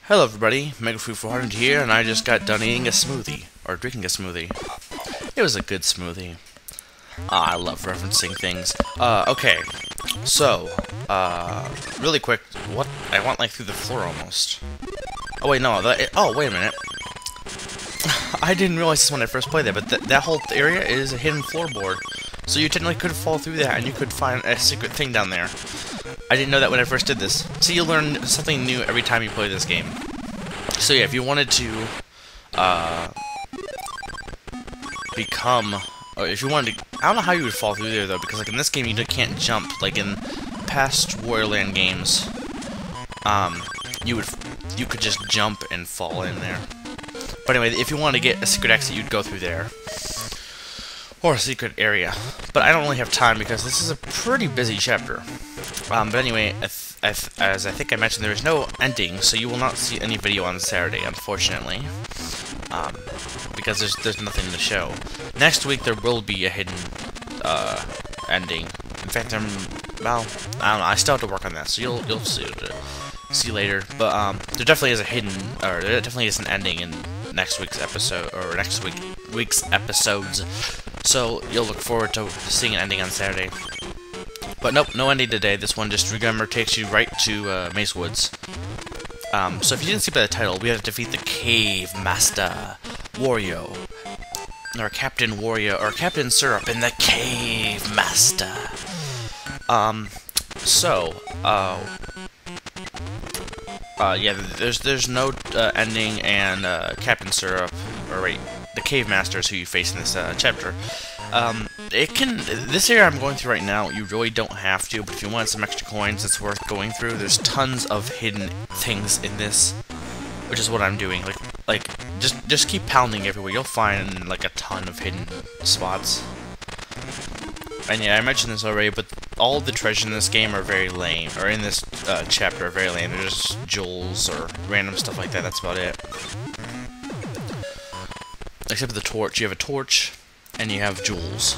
Hello everybody, MegaFood400 here, and I just got done eating a smoothie, or drinking a smoothie. It was a good smoothie. I love referencing things. Okay, so, really quick, what? I went like through the floor almost. Oh wait, no, oh wait a minute. I didn't realize this when I first played that, but that whole area is a hidden floorboard. So you technically could fall through that, and you could find a secret thing down there. I didn't know that when I first did this. So you learn something new every time you play this game. So yeah, if you wanted to, if you wanted to, I don't know how you would fall through there though, because like in this game you can't jump. Like in past Wario Land games, you could just jump and fall in there. But anyway, if you wanted to get a secret exit, you'd go through there. Or a secret area. But I don't really have time because this is a pretty busy chapter. But anyway, as I think I mentioned, there is no ending, so you will not see any video on Saturday, unfortunately. Because there's nothing to show. Next week there will be a hidden ending. In fact, well, I don't know. I still have to work on that, so you'll see later. But there definitely is a hidden, or there definitely is an ending in next week's episode, or next week's episodes. So you'll look forward to seeing an ending on Saturday. But nope, no ending today. This one just, remember, takes you right to Maze Woods. So if you didn't see by the title, we have to defeat the Cave Master, Wario. Or Captain Wario, or Captain Syrup in the Cave Master. Yeah, there's no ending, and Captain Syrup, or wait, the Cave Master is who you face in this chapter. This area I'm going through right now, you really don't have to, but if you want some extra coins, it's worth going through. There's tons of hidden things in this, which is what I'm doing. Like just keep pounding everywhere. You'll find like a ton of hidden spots. And yeah, I mentioned this already, but all the treasures in this game are very lame, or in this chapter are very lame. They're just jewels or random stuff like that. That's about it. Except for the torch. You have a torch, and you have jewels.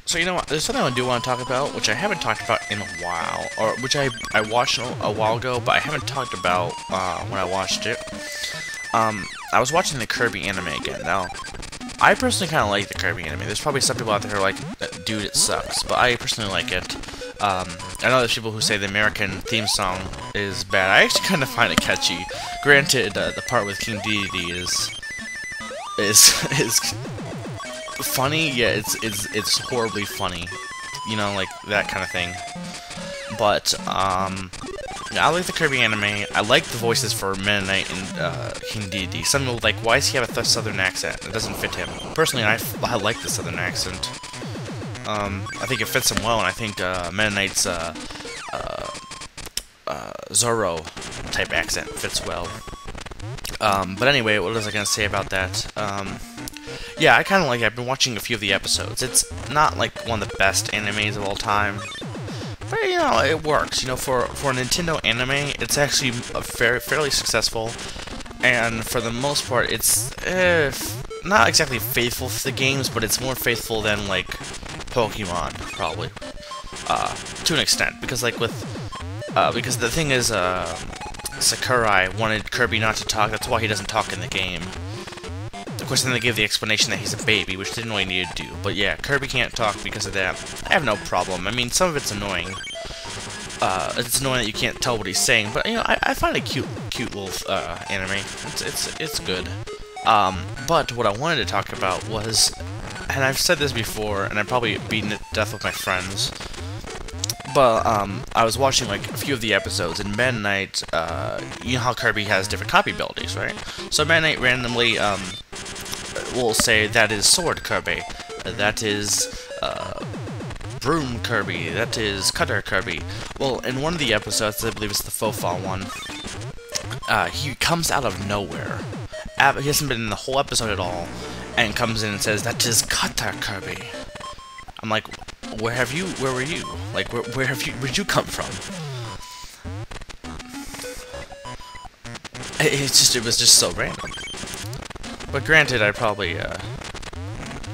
So you know what? There's something I do want to talk about, which I haven't talked about in a while, or which I watched a while ago, but I haven't talked about when I watched it. I was watching the Kirby anime again. Now, I personally kind of like the Kirby anime. There's probably some people out there who are like, dude, it sucks, but I personally like it. I know there's people who say the American theme song is bad. I actually kind of find it catchy. Granted, the part with King Dedede is funny. Yeah, it's horribly funny. You know, like that kind of thing. But yeah, I like the Kirby anime. I like the voices for Meta Knight and King Dedede. Some people are like, why does he have a southern accent? It doesn't fit him. Personally, I like the southern accent. I think it fits him well, and I think Meta Knight's Zorro type accent fits well. But anyway, what was I gonna say about that? Yeah, I kind of like it. I've been watching a few of the episodes. It's not like one of the best animes of all time, but you know, it works. You know, for a Nintendo anime, it's actually fairly successful, and for the most part, it's not exactly faithful to the games, but it's more faithful than like Pokemon, probably, to an extent. Because like because the thing is, Sakurai wanted Kirby not to talk. That's why he doesn't talk in the game. Of course, then they give the explanation that he's a baby, which they didn't really need to do. But yeah, Kirby can't talk because of that. I have no problem. I mean, some of it's annoying. It's annoying that you can't tell what he's saying, but you know, I find it cute little anime. It's good. But what I wanted to talk about was, and I've said this before, and I've probably beaten it to death with my friends, but I was watching like a few of the episodes, and Meta Knight, you know how Kirby has different copy abilities, right? So Meta Knight randomly will say that is Sword Kirby, that is Broom Kirby, that is Cutter Kirby. Well, in one of the episodes, I believe it's the Faux one, he comes out of nowhere. He hasn't been in the whole episode at all, and comes in and says, that is Cutter Kirby. I'm like, where were you? Like, where'd you come from? It was just so random. But granted, I probably,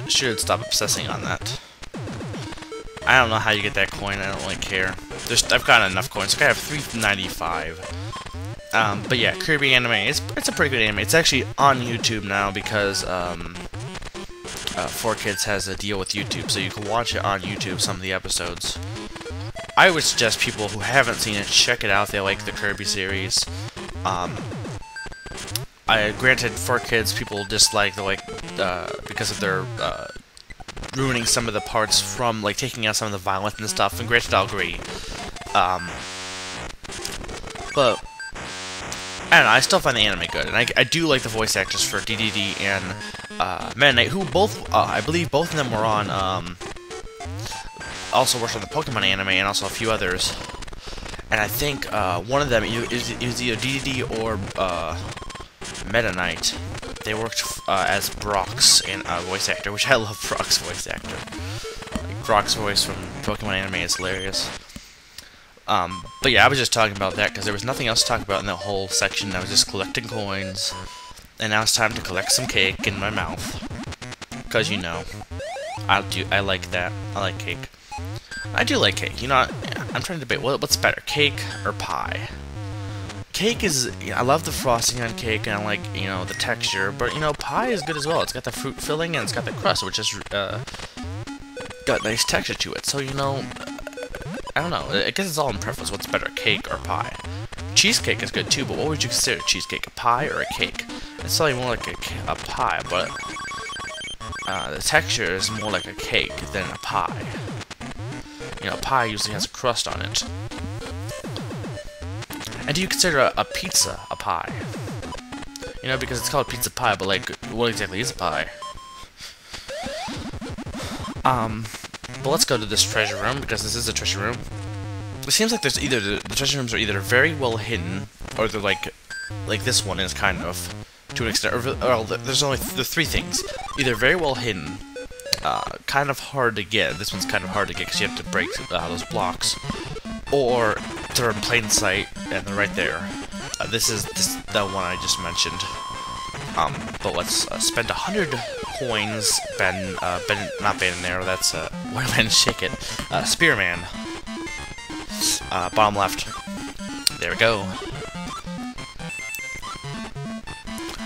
should stop obsessing on that. I don't know how you get that coin, I don't really care. I've got enough coins. Like I have 395. But yeah, Kirby anime. It's a pretty good anime. It's actually on YouTube now because 4Kids has a deal with YouTube, so you can watch it on YouTube. Some of the episodes. I would suggest people who haven't seen it check it out. They like the Kirby series. Granted, 4Kids people dislike because of their ruining some of the parts from like taking out some of the violence and stuff. And granted, I'll agree. But I don't know, I still find the anime good, and I do like the voice actors for DDD and Meta Knight, who both, I believe both of them were on, also worked on the Pokemon anime and also a few others. And I think one of them is either DDD or Meta Knight. They worked as Brock's voice actor, which I love Brock's voice actor. Like, Brock's voice from Pokemon anime is hilarious. But yeah, I was just talking about that because there was nothing else to talk about in the whole section. I was just collecting coins, and now it's time to collect some cake in my mouth. Because, you know, I like that. I like cake. I do like cake. You know, I'm trying to debate what's better, cake or pie. Cake is, I love the frosting on cake, and I like, you know, the texture. But, you know, pie is good as well. It's got the fruit filling, and it's got the crust, which is got nice texture to it. So, you know, I don't know. I guess it's all in preference. What's better, cake or pie? Cheesecake is good too, but what would you consider cheesecake? A pie or a cake? It's probably more like a pie, but the texture is more like a cake than a pie. You know, pie usually has a crust on it. And do you consider a pizza a pie? You know, because it's called pizza pie, but like, what exactly is a pie? But let's go to this treasure room, because this is a treasure room. It seems like there's either the treasure rooms are either very well hidden, or they're like this one is kind of, to an extent, or there's only the three things. Either very well hidden, kind of hard to get. This one's kind of hard to get because you have to break those blocks. Or they're in plain sight, and they're right there. This is the one I just mentioned. But let's spend 100 coins. Not Ben and Arrow, that's, why do I shake it? Spearman. Bottom left. There we go.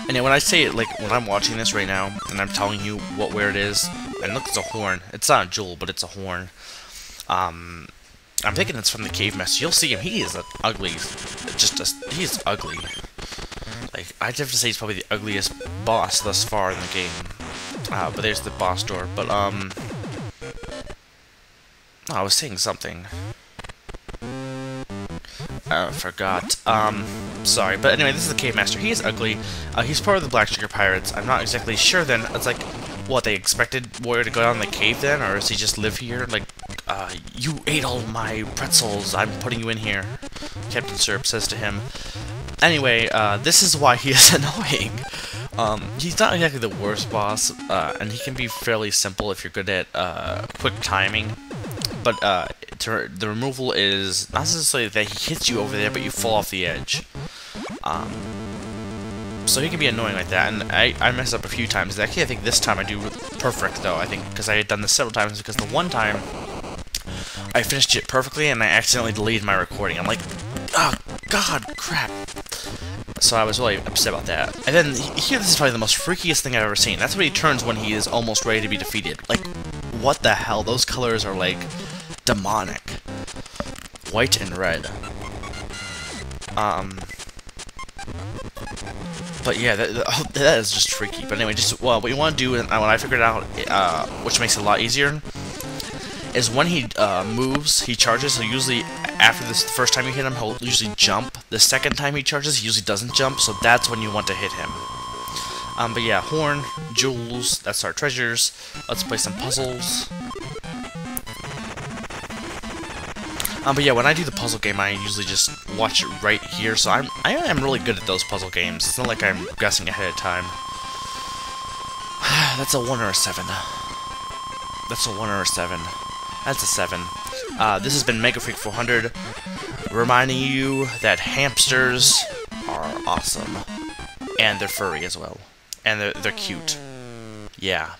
And then when I say it, like, when I'm watching this right now, and I'm telling you where it is, and look, it's a horn. It's not a jewel, but it's a horn. I'm thinking it's from the Cave Master. You'll see him. He is ugly. He's ugly. Like, I'd have to say he's probably the ugliest boss thus far in the game. But there's the boss door. But, oh, I was saying something. I forgot. Sorry. But anyway, this is the Cave Master. He is ugly. He's part of the Black Sugar Pirates. I'm not exactly sure then. It's like, what, they expected Wario to go down the cave then? Or does he just live here? Like, you ate all my pretzels. I'm putting you in here. Captain Syrup says to him. Anyway, this is why he is annoying. He's not exactly the worst boss, and he can be fairly simple if you're good at quick timing. But the removal is not necessarily that he hits you over there, but you fall off the edge. So he can be annoying like that, and I messed up a few times. Actually, I think this time I do perfect, though, I think, because I had done this several times, because the one time I finished it perfectly, and I accidentally deleted my recording. I'm like, oh, God, crap. So I was really upset about that. And then, here, this is probably the most freakiest thing I've ever seen. That's what he turns when he is almost ready to be defeated. Like, what the hell? Those colors are, like, demonic. White and red. But yeah, that is just freaky. But anyway, what you want to do, and what I figured out, which makes it a lot easier, is when he moves, he charges. So usually, after the first time you hit him, he'll usually jump. The second time he charges, he usually doesn't jump. So that's when you want to hit him. But yeah, horn, jewels, that's our treasures. Let's play some puzzles. But yeah, when I do the puzzle game, I usually just watch it right here, so I am really good at those puzzle games. It's not like I'm guessing ahead of time. That's a 1 or a 7. That's a 1 or a 7. That's a 7. This has been Mega Freak 400, reminding you that hamsters are awesome. And they're furry as well. And they're cute. Yeah.